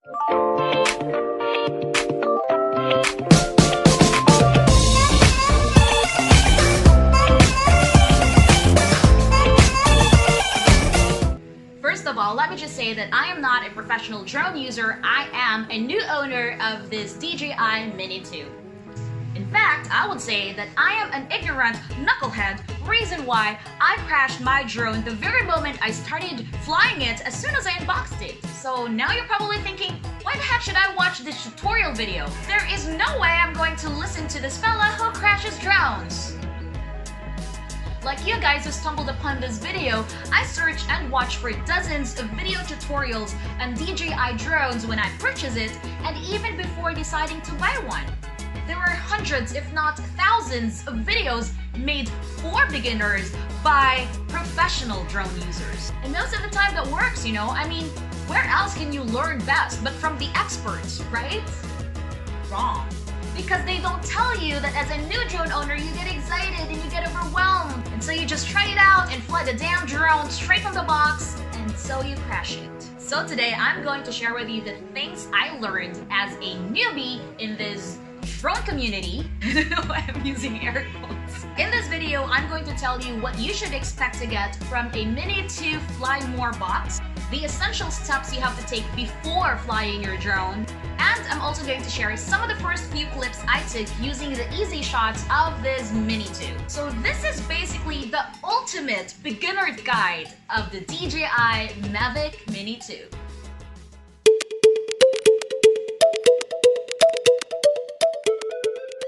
First of all, let me just say that I am not a professional drone user. I am a new owner of this DJI Mini 2. In fact, I would say that I am an ignorant knucklehead, reason why I crashed my drone the very moment I started flying it as soon as I unboxed it. So now you're probably thinking, why the heck should I watch this tutorial video? There is no way I'm going to listen to this fella who crashes drones. Like you guys who stumbled upon this video, I searched and watched for dozens of video tutorials on DJI drones when I purchased it, and even before deciding to buy one. There were hundreds, if not thousands, of videos made for beginners by professional drone users. And most of the time that works, you know? I mean, where else can you learn best but from the experts, right? Wrong. Because they don't tell you that as a new drone owner, you get excited and you get overwhelmed. And so you just try it out and fly the damn drone straight from the box, and so you crash it. So today, I'm going to share with you the things I learned as a newbie in this drone community. I'm using air quotes. In this video, I'm going to tell you what you should expect to get from a Mini 2 Fly More box, the essential steps you have to take before flying your drone, and I'm also going to share some of the first few clips I took using the easy shots of this Mini 2. So this is basically the ultimate beginner's guide of the DJI Mavic Mini 2.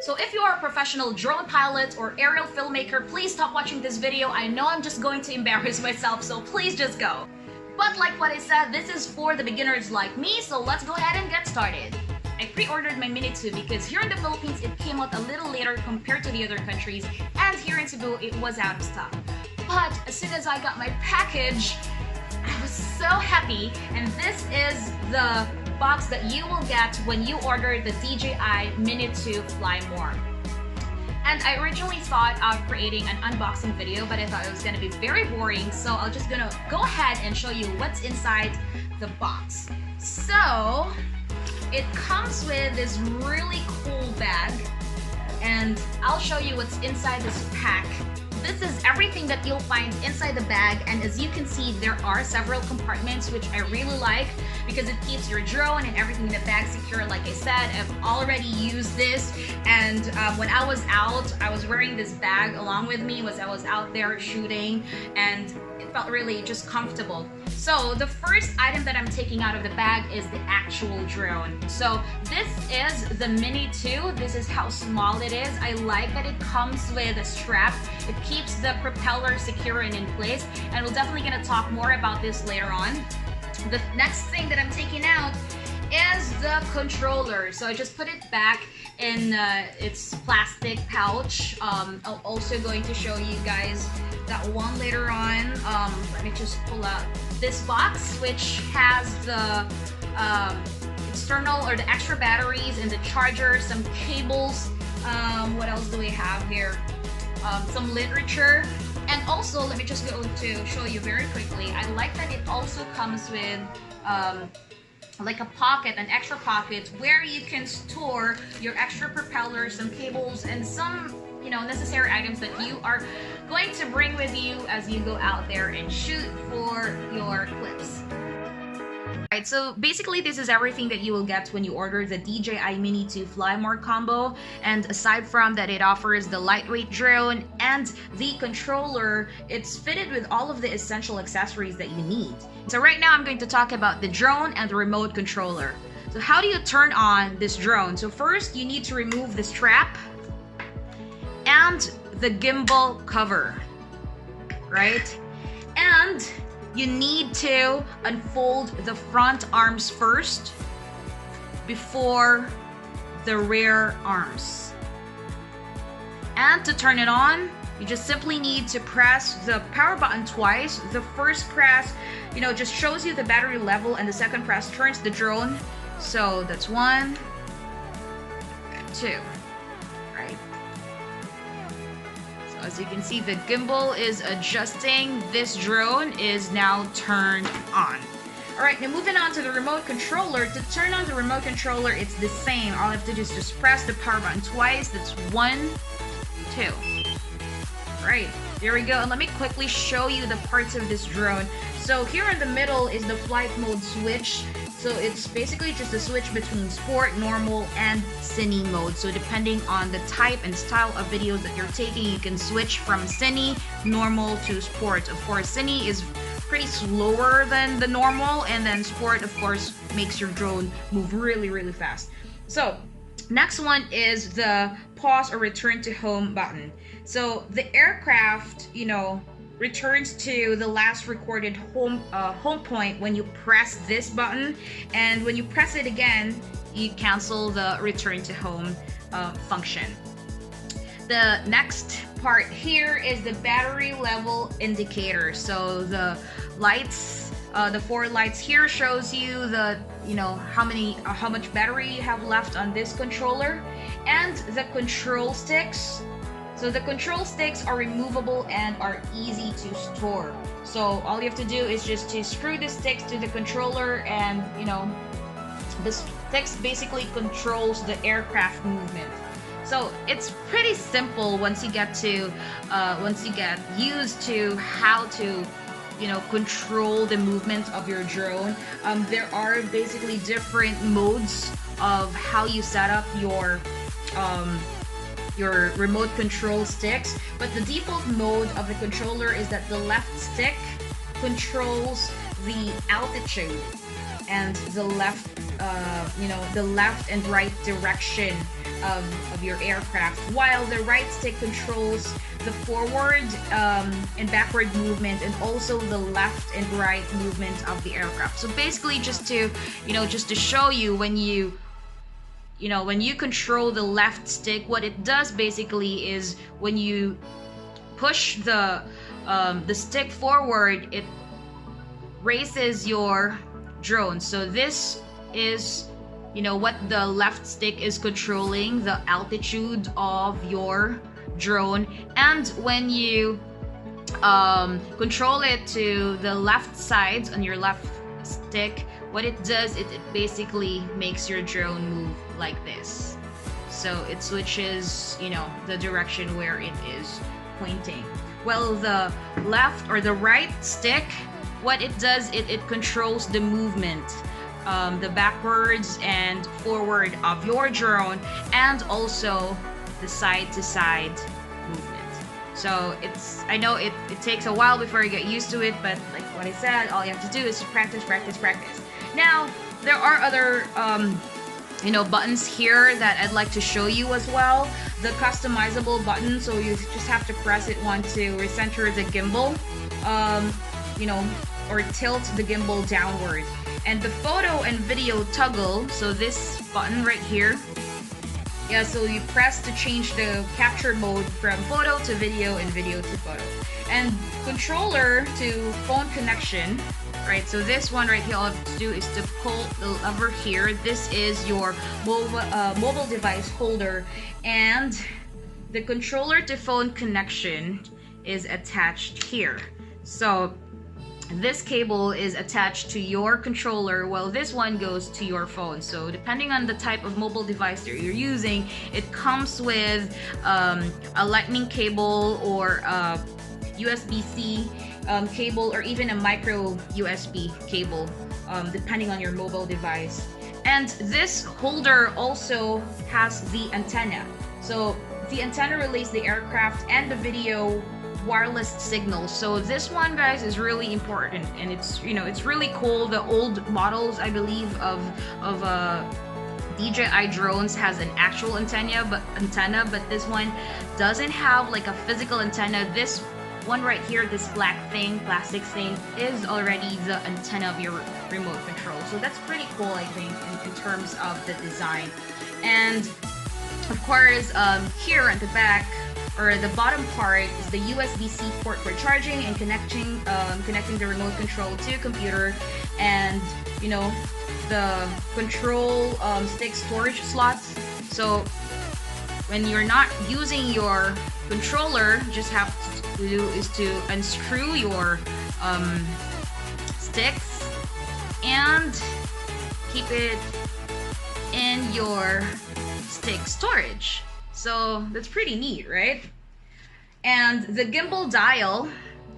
So if you are a professional drone pilot or aerial filmmaker, please stop watching this video. I know I'm just going to embarrass myself, so please just go. But like what I said, this is for the beginners like me, so let's go ahead and get started. I pre-ordered my Mini 2 because here in the Philippines, it came out a little later compared to the other countries, and here in Cebu, it was out of stock. But as soon as I got my package, I was so happy, and this is the box that you will get when you order the DJI Mini 2 Fly More. And I originally thought of creating an unboxing video, but I thought it was going to be very boring, so I'm just gonna go ahead and show you what's inside the box. So it comes with this really cool bag, and I'll show you what's inside this pack. This is everything that you'll find inside the bag, and as you can see, there are several compartments, which I really like because it keeps your drone and everything in the bag secure. Like I said, I've already used this, and when I was out, I was wearing this bag along with me as I was out there shooting, and it felt really just comfortable. So the first item that I'm taking out of the bag is the actual drone. So this is the Mini 2. This is how small it is. I like that it comes with a strap. It keeps the propeller secure and in place, and we're definitely going to talk more about this later on. The next thing that I'm taking out is the controller. So I just put it back in its plastic pouch. I'm also going to show you guys that one later on. Let me just pull out this box, which has the external or the extra batteries and the charger, some cables. What else do we have here? Some literature, and also let me just go to show you very quickly. I like that it also comes with like a pocket, an extra pocket where you can store your extra propellers, some cables, and some, you know, necessary items that you are going to bring with you as you go out there and shoot for your clips. Right, so basically this is everything that you will get when you order the DJI Mini 2 Fly More combo, and aside from that, it offers the lightweight drone and the controller. It's fitted with all of the essential accessories that you need. So right now I'm going to talk about the drone and the remote controller. So how do you turn on this drone? So first you need to remove the strap and the gimbal cover, right? And you need to unfold the front arms first before the rear arms. And to turn it on, you just simply need to press the power button twice. The first press, you know, just shows you the battery level, and the second press turns the drone. So that's 1, 2, right? As you can see, the gimbal is adjusting. This drone is now turned on. Alright, now moving on to the remote controller. To turn on the remote controller, it's the same. All I have to do is just press the power button twice. That's 1, 2. Right, there we go. And let me quickly show you the parts of this drone. So here in the middle is the flight mode switch. So it's basically just a switch between sport, normal, and cine mode. So depending on the type and style of videos that you're taking, you can switch from cine, normal, to sport. Of course, cine is pretty slower than the normal, and then sport, of course, makes your drone move really, really fast. So next one is the pause or return to home button. So the aircraft, returns to the last recorded home point when you press this button, and when you press it again, you cancel the return to home function. The next part here is the battery level indicator. So the lights, the 4 lights here shows you the how much battery you have left on this controller, and the control sticks. So the control sticks are removable and are easy to store. So all you have to do is just to screw the sticks to the controller, and the sticks basically controls the aircraft movement. So it's pretty simple once you get used to how to control the movement of your drone. There are basically different modes of how you set up your remote control sticks, but the default mode of the controller is that the left stick controls the altitude and the left and right direction of your aircraft, while the right stick controls the forward and backward movement, and also the left and right movement of the aircraft. So basically, just to show you, when you control the left stick, what it does basically is when you push the stick forward, it raises your drone. So this is what the left stick is controlling, the altitude of your drone. And when you control it to the left side on your left stick, what it does, it basically makes your drone move like this. So it switches the direction where it is pointing. Well, the left or the right stick, what it does, it controls the movement, the backwards and forward of your drone, and also the side to side movement. So I know it takes a while before you get used to it, but like what I said, all you have to do is practice. Now, there are other buttons here that I'd like to show you as well. The customizable button, so you just have to press it once to recenter the gimbal, or tilt the gimbal downward. And the photo and video toggle, so this button right here, so you press to change the capture mode from photo to video and video to photo. And controller to phone connection, right? So this one right here, all you have to do is to pull the lever here. This is your mobile device holder, and the controller to phone connection is attached here. So this cable is attached to your controller, while this one goes to your phone. So depending on the type of mobile device that you're using, it comes with a lightning cable, or a USB-C cable, or even a micro USB cable, depending on your mobile device. And this holder also has the antenna. So the antenna relays the aircraft and the video wireless signals. So this one, guys, is really important, and it's really cool. The old models, I believe, of DJI drones has an actual antenna, but this one doesn't have like a physical antenna. This one right here, this plastic thing, is already the antenna of your remote control. So that's pretty cool, I think, in terms of the design. And of course, here at the back, or the bottom part, is the USB-C port for charging and connecting the remote control to a computer, and the control stick storage slots. So when you're not using your controller, just have to do is to unscrew your sticks and keep it in your stick storage. So that's pretty neat, right? And the gimbal dial,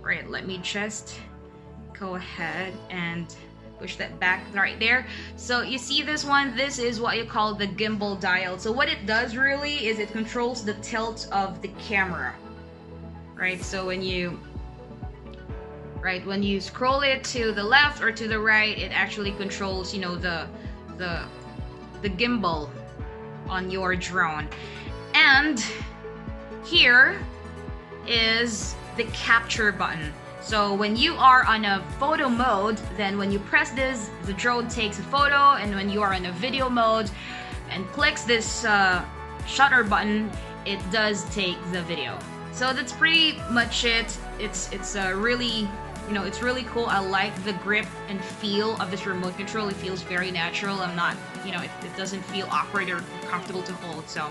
right, let me just go ahead and push that back right there. So you see this one, this is what you call the gimbal dial. So what it does really is it controls the tilt of the camera, right? So when you scroll it to the left or to the right, it actually controls, you know, the gimbal on your drone. And here is the capture button. So when you are on a photo mode, then when you press this, the drone takes a photo, and when you are in a video mode and clicks this shutter button, it does take the video. So that's pretty much it. It's really, you know, it's really cool. I like the grip and feel of this remote control. It feels very natural. I'm not, you know, it doesn't feel awkward or comfortable to hold. So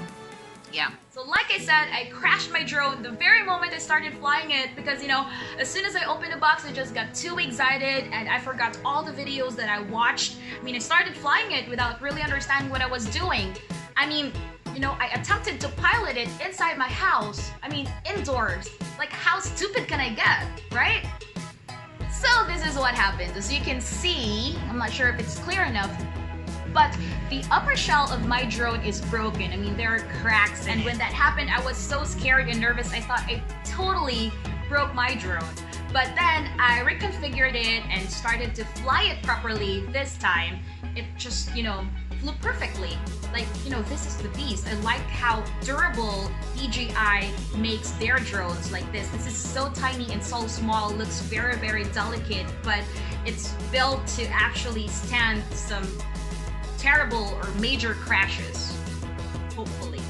yeah. So like I said, I crashed my drone the very moment I started flying it because, you know, as soon as I opened the box, I just got too excited and I forgot all the videos that I watched. I mean, I started flying it without really understanding what I was doing. I mean, you know, I attempted to pilot it inside my house. I mean, indoors. Like, how stupid can I get, right? So this is what happened. As you can see, I'm not sure if it's clear enough, but the upper shell of my drone is broken. I mean, there are cracks, and when that happened, I was so scared and nervous. I thought I totally broke my drone. But then I reconfigured it and started to fly it properly this time. It just, you know, flew perfectly. Like, you know, this is the beast. I like how durable DJI makes their drones like this. This is so tiny and so small, looks very, very delicate, but it's built to actually stand some terrible or major crashes, hopefully.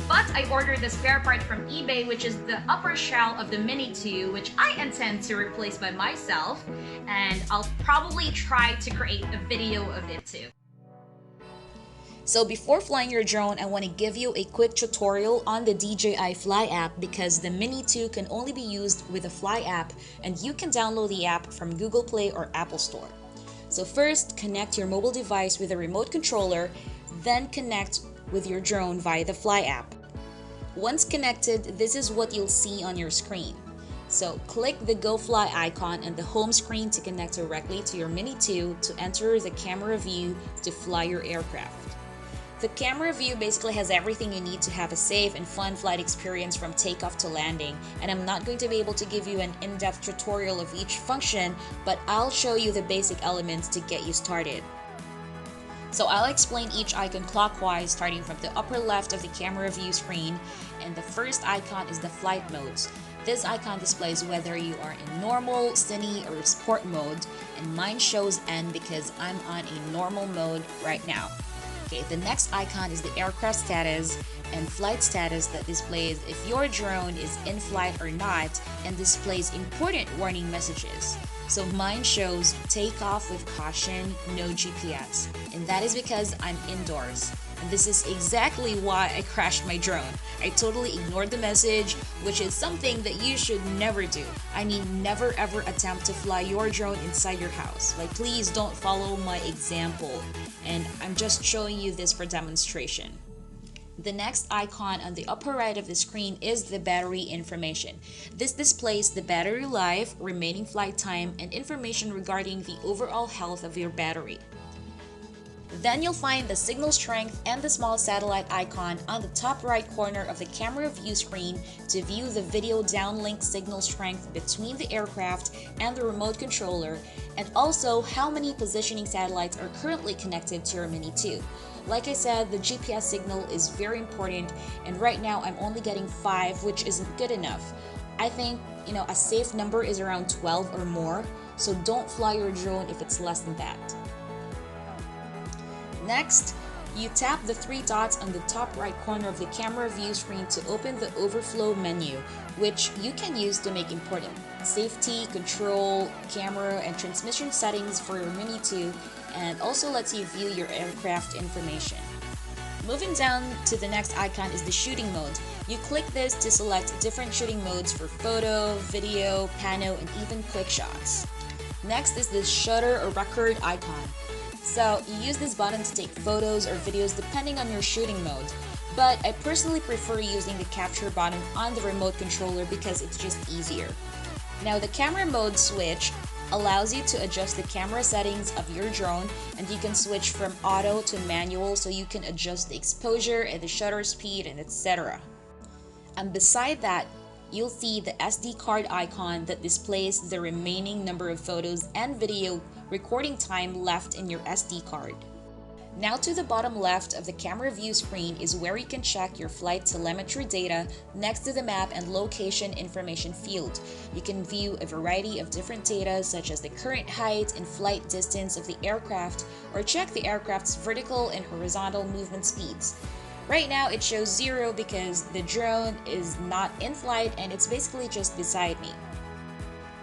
But I ordered the spare part from eBay, which is the upper shell of the Mini 2, which I intend to replace by myself, and I'll probably try to create a video of it too. So before flying your drone, I want to give you a quick tutorial on the DJI Fly app because the Mini 2 can only be used with the Fly app, and you can download the app from Google Play or Apple Store. So first, connect your mobile device with a remote controller, then connect with your drone via the Fly app. Once connected, this is what you'll see on your screen. So click the Go Fly icon on the home screen to connect directly to your Mini 2 to enter the camera view to fly your aircraft. The camera view basically has everything you need to have a safe and fun flight experience from takeoff to landing, and I'm not going to be able to give you an in-depth tutorial of each function, but I'll show you the basic elements to get you started. So I'll explain each icon clockwise, starting from the upper left of the camera view screen, and the first icon is the flight modes. This icon displays whether you are in normal, cine, or sport mode, and mine shows N because I'm on a normal mode right now. Okay, the next icon is the aircraft status and flight status that displays if your drone is in flight or not and displays important warning messages. So mine shows takeoff with caution, no GPS, and that is because I'm indoors. And this is exactly why I crashed my drone. I totally ignored the message, which is something that you should never do. I mean, never ever attempt to fly your drone inside your house. Like, please don't follow my example. And I'm just showing you this for demonstration. The next icon on the upper right of the screen is the battery information. This displays the battery life, remaining flight time, and information regarding the overall health of your battery. Then you'll find the signal strength and the small satellite icon on the top right corner of the camera view screen to view the video downlink signal strength between the aircraft and the remote controller, and also how many positioning satellites are currently connected to your Mini 2. Like I said, the GPS signal is very important, and right now I'm only getting 5, which isn't good enough. I think, a safe number is around 12 or more, so don't fly your drone if it's less than that. Next, you tap the 3 dots on the top right corner of the camera view screen to open the overflow menu, which you can use to make important safety, control, camera, and transmission settings for your Mini 2, and also lets you view your aircraft information. Moving down to the next icon is the shooting mode. You click this to select different shooting modes for photo, video, pano, and even quick shots. Next is this shutter or record icon. So you use this button to take photos or videos depending on your shooting mode. But I personally prefer using the capture button on the remote controller because it's just easier. Now the camera mode switch allows you to adjust the camera settings of your drone, and you can switch from auto to manual so you can adjust the exposure and the shutter speed and etc. And beside that, you'll see the SD card icon that displays the remaining number of photos and video recording time left in your SD card. Now to the bottom left of the camera view screen is where you can check your flight telemetry data next to the map and location information field. You can view a variety of different data such as the current height and flight distance of the aircraft, or check the aircraft's vertical and horizontal movement speeds. Right now it shows 0 because the drone is not in flight and it's basically just beside me.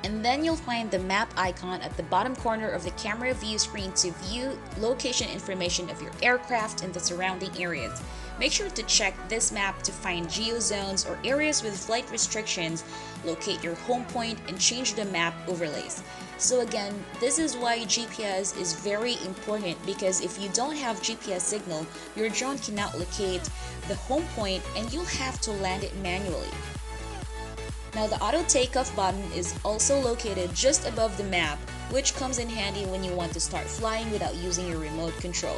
And then you'll find the map icon at the bottom corner of the camera view screen to view location information of your aircraft and the surrounding areas. Make sure to check this map to find geo zones or areas with flight restrictions, locate your home point, and change the map overlays. So again, this is why GPS is very important, because if you don't have GPS signal, your drone cannot locate the home point and you'll have to land it manually. Now the auto takeoff button is also located just above the map, which comes in handy when you want to start flying without using your remote control.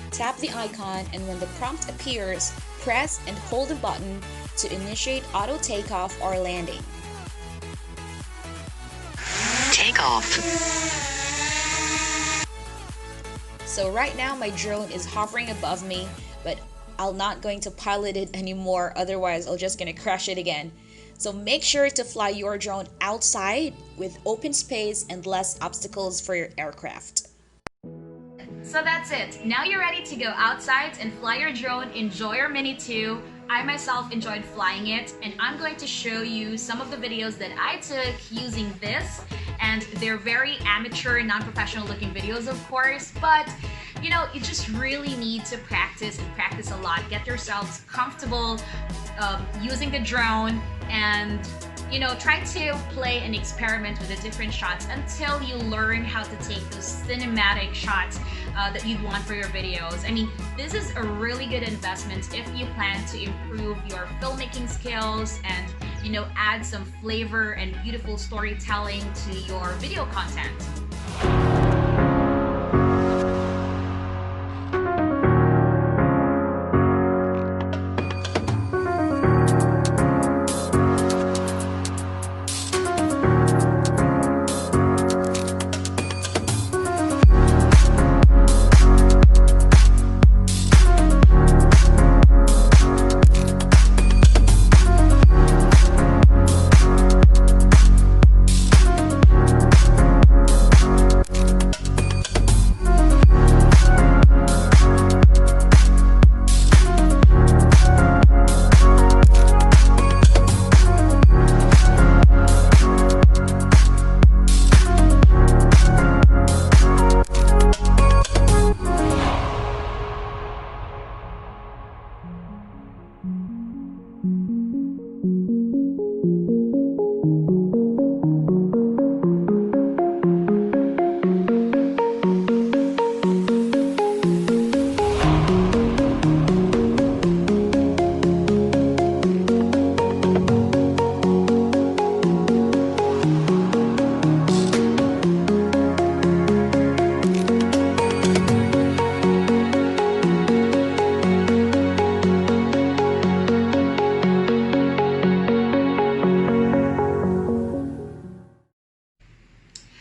Tap the icon, and when the prompt appears, press and hold the button to initiate auto takeoff or landing. Takeoff. So right now my drone is hovering above me, but I'm not going to pilot it anymore, otherwise I'm just gonna crash it again. So make sure to fly your drone outside with open space and less obstacles for your aircraft. So that's it. Now you're ready to go outside and fly your drone. Enjoy your Mini 2. I myself enjoyed flying it, and I'm going to show you some of the videos that I took using this. And they're very amateur, non-professional looking videos, of course, but you know, you just really need to practice and practice a lot. Get yourselves comfortable using the drone, and you know, try to play and experiment with the different shots until you learn how to take those cinematic shots that you'd want for your videos. I mean, this is a really good investment if you plan to improve your filmmaking skills and, you know, add some flavor and beautiful storytelling to your video content.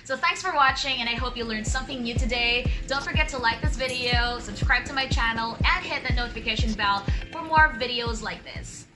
So thanks for watching, and I hope you learned something new today. Don't forget to like this video, subscribe to my channel, and hit the notification bell for more videos like this.